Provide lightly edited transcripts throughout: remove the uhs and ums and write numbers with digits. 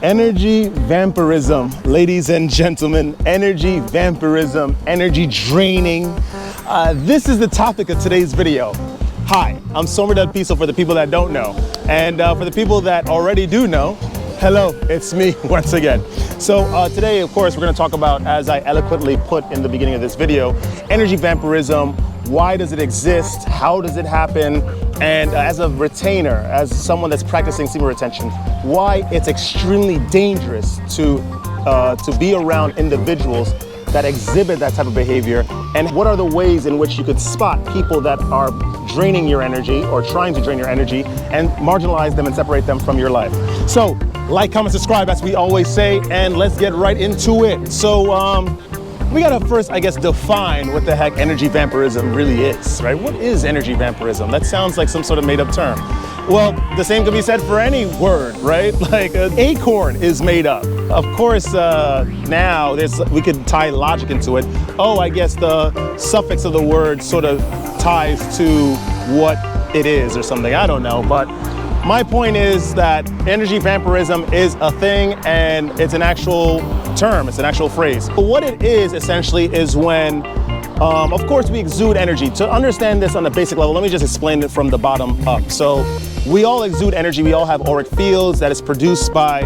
Energy vampirism, ladies and gentlemen, energy vampirism, energy draining. This is the topic of today's video. Hi, I'm Semen for the people that don't know. And for the people that already do know, hello, it's me once again. So today, of course, we're gonna talk about, as I eloquently put in the beginning of this video, energy vampirism. Why does it exist? How does it happen? And as a retainer, as someone that's practicing semen retention, why it's extremely dangerous to be around individuals that exhibit that type of behavior, and what are the ways in which you could spot people that are draining your energy or trying to drain your energy and marginalize them and separate them from your life. So like, comment, subscribe, as we always say, and let's get right into it. So we gotta first, I guess, define what the heck energy vampirism really is, right? What is energy vampirism? That sounds like some sort of made up term. Well, the same can be said for any word, right? Like an acorn is made up. Of course, now we could tie logic into it. Oh, I guess the suffix of the word sort of ties to what it is or something, I don't know. But my point is that energy vampirism is a thing, and it's an actual term, it's an actual phrase. But what it is essentially is when, of course, we exude energy. To understand this on a basic level, let me just explain it from the bottom up. So we all exude energy, we all have auric fields that is produced by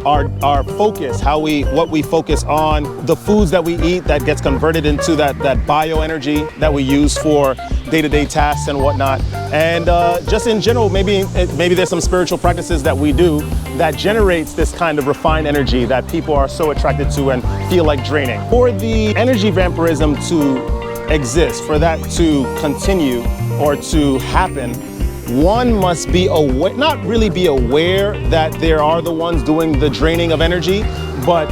our focus, what we focus on, the foods that we eat that gets converted into that bioenergy that we use for day-to-day tasks and whatnot. And just in general, maybe there's some spiritual practices that we do that generates this kind of refined energy that people are so attracted to and feel like draining. For the energy vampirism to exist, for that to continue or to happen, one must be aware, not really be aware that there are the ones doing the draining of energy, but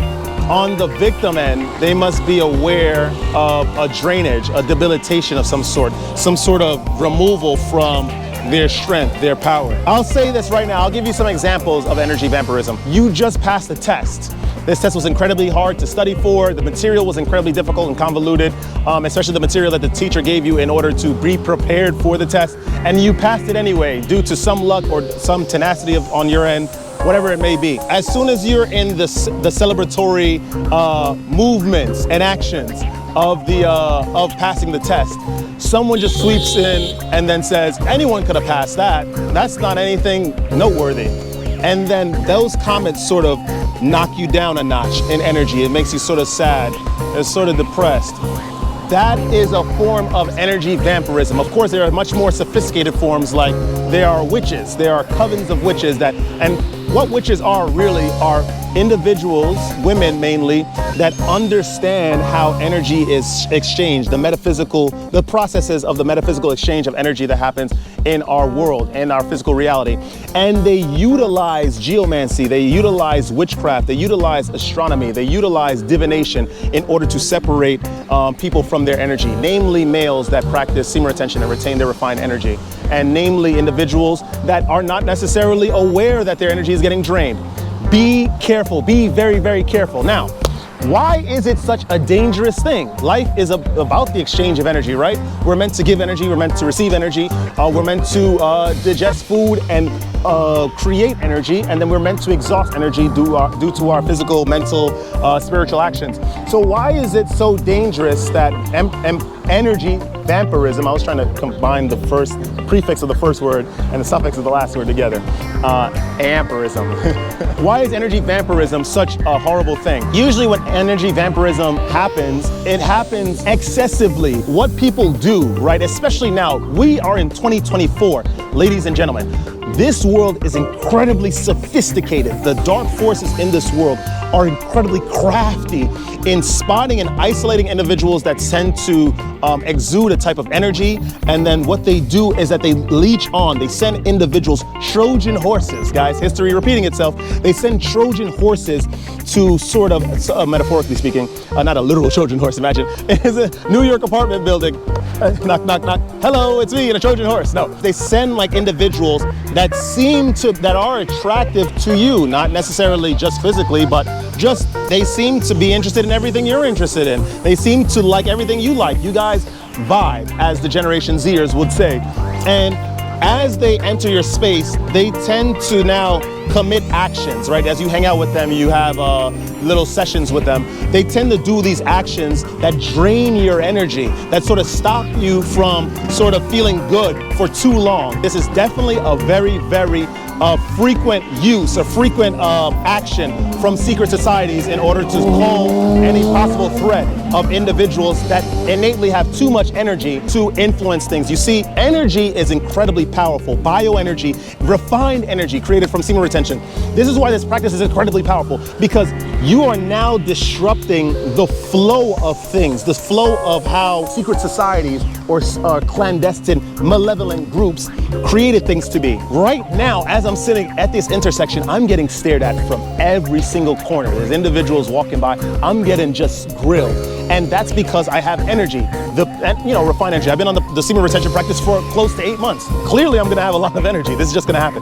on the victim end, they must be aware of a drainage, a debilitation of some sort of removal from their strength, their power. I'll say this right now, I'll give you some examples of energy vampirism. You just passed the test. This test was incredibly hard to study for. The material was incredibly difficult and convoluted, especially the material that the teacher gave you in order to be prepared for the test. And you passed it anyway, due to some luck or some tenacity on your end, whatever it may be. As soon as you're in the celebratory movements and actions of passing the test, someone just sweeps in and then says, anyone could have passed that. That's not anything noteworthy. And then those comments sort of knock you down a notch in energy. It makes you sort of sad, it's sort of depressed. That is a form of energy vampirism. Of course, there are much more sophisticated forms, like there are witches, there are covens of witches and what witches are really are individuals, women mainly, that understand how energy is exchanged, the processes of the metaphysical exchange of energy that happens in our world, in our physical reality. And they utilize geomancy, they utilize witchcraft, they utilize astronomy, they utilize divination in order to separate people from their energy, namely males that practice semen retention and retain their refined energy, and namely individuals that are not necessarily aware that their energy is getting drained. Be careful, be very, very careful. Now, why is it such a dangerous thing? Life is about the exchange of energy, right? We're meant to give energy, we're meant to receive energy, we're meant to digest food and create energy, and then we're meant to exhaust energy due to our physical, mental, spiritual actions. So why is it so dangerous that energy vampirism, I was trying to combine the first prefix of the first word and the suffix of the last word together, amperism. Why is energy vampirism such a horrible thing? Usually when energy vampirism happens, it happens excessively. What people do, right, especially now, we are in 2024, ladies and gentlemen. This world is incredibly sophisticated. The dark forces in this world are incredibly crafty in spotting and isolating individuals that tend to exude a type of energy. And then what they do is that they leech on, they send individuals, Trojan horses, guys, history repeating itself. They send Trojan horses to sort of, metaphorically speaking, not a literal Trojan horse, imagine. It's a New York apartment building. Knock, knock, knock. Hello, it's me and a Trojan horse. No, they send like individuals that are attractive to you, not necessarily just physically, but just they seem to be interested in everything you're interested in. They seem to like everything you like. You guys vibe, as the Generation Zers would say. And As they enter your space, they tend to now commit actions, right? As you hang out with them, you have little sessions with them. They tend to do these actions that drain your energy, that sort of stop you from sort of feeling good for too long. This is definitely a very, very frequent use, a frequent action from secret societies in order to calm any possible threat of individuals that innately have too much energy to influence things. You see, energy is incredibly powerful. Bioenergy, refined energy created from semen retention. This is why this practice is incredibly powerful, because you are now disrupting the flow of things, the flow of how secret societies or clandestine, malevolent groups created things to be. Right now, as I'm sitting at this intersection, I'm getting stared at from every single corner. There's individuals walking by. I'm getting just grilled. And that's because I have energy, refined energy. I've been on the semen retention practice for close to 8 months. Clearly, I'm gonna have a lot of energy. This is just gonna happen.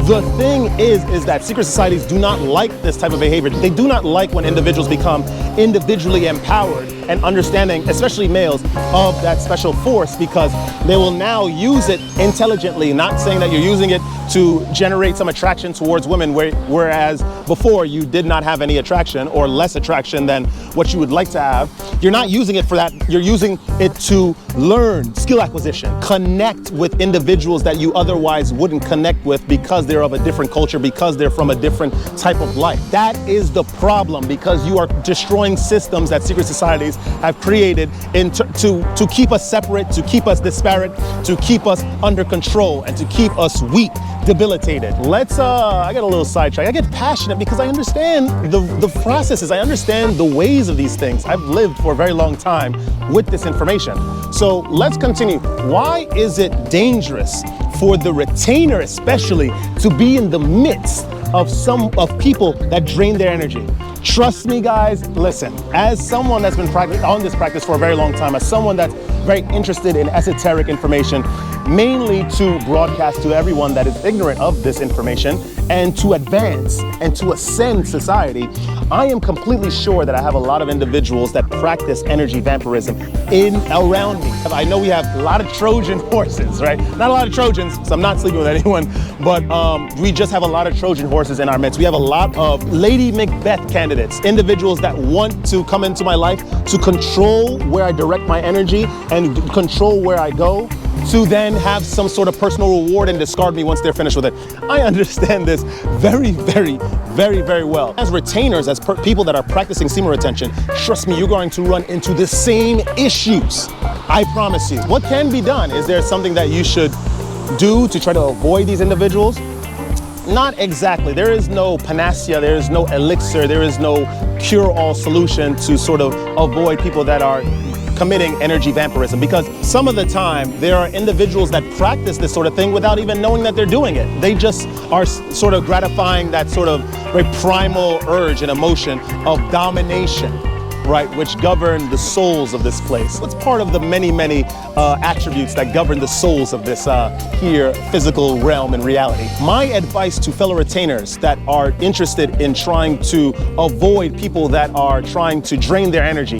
The thing is that secret societies do not like this type of behavior. They do not like when individuals become individually empowered and understanding, especially males, of that special force, because they will now use it intelligently, not saying that you're using it to generate some attraction towards women, whereas before you did not have any attraction or less attraction than what you would like to have. You're not using it for that. You're using it to learn, skill acquisition, connect with individuals that you otherwise wouldn't connect with because they're of a different culture, because they're from a different type of life. That is the problem, because you are destroying systems that secret societies have created to keep us separate, to keep us disparate, to keep us under control, and to keep us weak, debilitated. I get a little sidetracked. I get passionate because I understand the processes. I understand the ways of these things. I've lived for a very long time with this information. So let's continue. Why is it dangerous for the retainer especially to be in the midst of people that drain their energy? Trust me, guys, listen, as someone that's been on this practice for a very long time, as someone that's very interested in esoteric information, mainly to broadcast to everyone that is ignorant of this information and to advance and to ascend society, I am completely sure that I have a lot of individuals that practice energy vampirism around me. I know we have a lot of Trojan horses, right? Not a lot of Trojans, so I'm not sleeping with anyone, but we just have a lot of Trojan horses in our midst. We have a lot of Lady Macbeth candidates, individuals that want to come into my life to control where I direct my energy and control where I go, to then have some sort of personal reward and discard me once they're finished with it. I understand this very, very, very, very well. As retainers, as people that are practicing semen retention, trust me, you're going to run into the same issues. I promise you. What can be done? Is there something that you should do to try to avoid these individuals? Not exactly. There is no panacea, there is no elixir, there is no cure-all solution to sort of avoid people that are committing energy vampirism, because some of the time there are individuals that practice this sort of thing without even knowing that they're doing it. They just are sort of gratifying that sort of very primal urge and emotion of domination, right, which govern the souls of this place. It's part of the many, many attributes that govern the souls of this here physical realm and reality. My advice to fellow retainers that are interested in trying to avoid people that are trying to drain their energy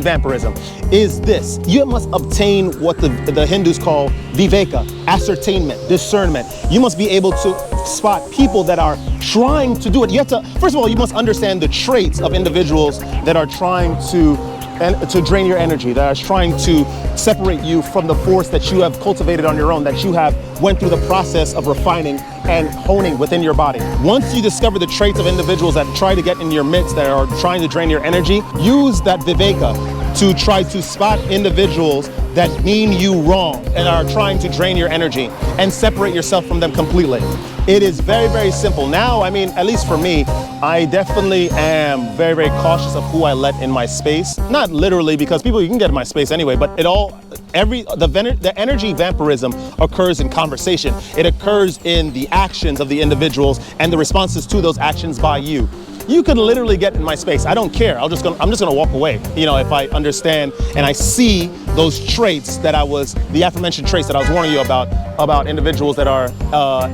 vampirism, is this. You must obtain what the Hindus call viveka, ascertainment, discernment. You must be able to spot people that are trying to do it. You have to, first of all, you must understand the traits of individuals that are trying to drain your energy, that are trying to separate you from the force that you have cultivated on your own, that you have went through the process of refining and honing within your body. Once you discover the traits of individuals that try to get in your midst, that are trying to drain your energy, use that viveka to try to spot individuals that mean you wrong and are trying to drain your energy, and separate yourself from them completely. It is very, very simple. Now, I mean, at least for me, I definitely am very, very cautious of who I let in my space. Not literally, because people, you can get in my space anyway, but the energy vampirism occurs in conversation. It occurs in the actions of the individuals and the responses to those actions by you. You could literally get in my space. I don't care. I'm just gonna walk away. You know, if I understand and I see those traits that the aforementioned traits that I was warning you about individuals that are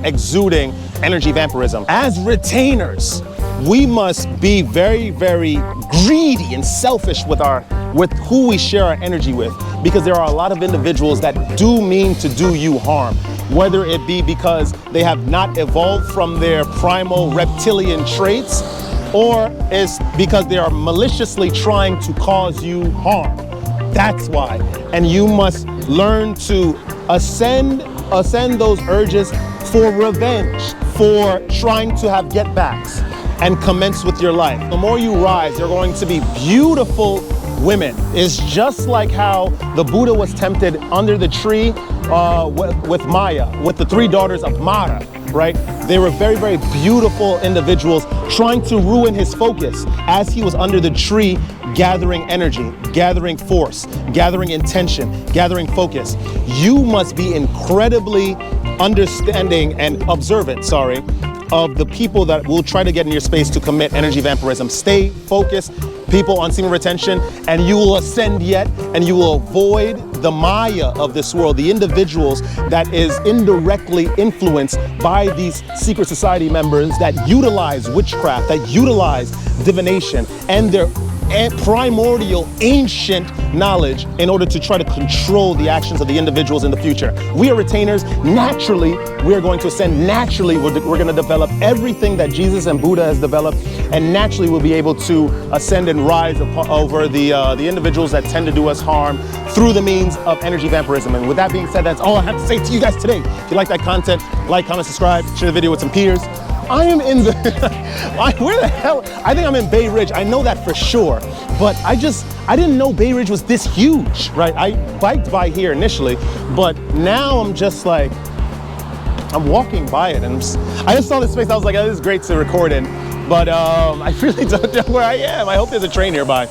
exuding energy vampirism. As retainers, we must be very, very greedy and selfish with who we share our energy with, because there are a lot of individuals that do mean to do you harm. whether it be because they have not evolved from their primal reptilian traits, or it's because they are maliciously trying to cause you harm. That's why. And you must learn to ascend those urges for revenge, for trying to have get-backs, and commence with your life. The more you rise, there are going to be beautiful women. It's just like how the Buddha was tempted under the tree with Maya, with the 3 daughters of Mara, right? They were very, very beautiful individuals trying to ruin his focus as he was under the tree, gathering energy, gathering force, gathering intention, gathering focus. You must be incredibly understanding and observant, of the people that will try to get in your space to commit energy vampirism. Stay focused, people on semen retention, and you will ascend yet, and you will avoid the Maya of this world, the individuals that is indirectly influenced by these secret society members that utilize witchcraft, that utilize divination and their primordial ancient knowledge in order to try to control the actions of the individuals in the future. We are retainers. Naturally, we are going to ascend. Naturally, we're going to develop everything that Jesus and Buddha has developed, and naturally we'll be able to ascend and rise over the individuals that tend to do us harm through the means of energy vampirism. And with that being said, that's all I have to say to you guys today. If you like that content, like, comment, subscribe, share the video with some peers. I am in the, where the hell? I think I'm in Bay Ridge. I know that for sure, but I didn't know Bay Ridge was this huge, right? I biked by here initially, but now I'm just like, I'm walking by it, and I just saw this space. I was like, oh, this is great to record in, but I really don't know where I am. I hope there's a train nearby.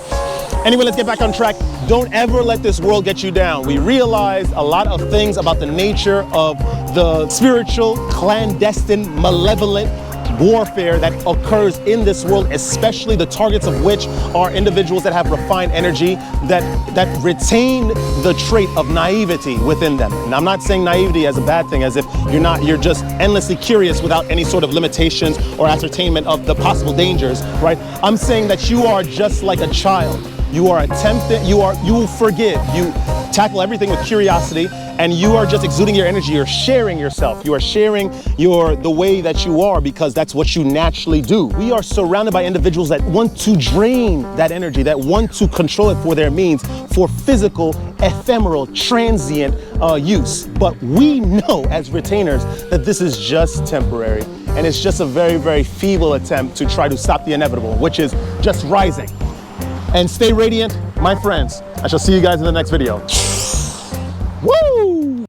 Anyway, let's get back on track. Don't ever let this world get you down. We realize a lot of things about the nature of the spiritual, clandestine, malevolent warfare that occurs in this world, especially the targets of which are individuals that have refined energy, that retain the trait of naivety within them. And I'm not saying naivety as a bad thing, as if you're just endlessly curious without any sort of limitations or ascertainment of the possible dangers, right? I'm saying that you are just like a child. You are attempting, you will forgive, you tackle everything with curiosity, and you are just exuding your energy. You're sharing yourself. You are sharing the way that you are, because that's what you naturally do. We are surrounded by individuals that want to drain that energy, that want to control it for their means, for physical, ephemeral, transient use. But we know as retainers that this is just temporary, and it's just a very, very feeble attempt to try to stop the inevitable, which is just rising. And stay radiant, my friends. I shall see you guys in the next video.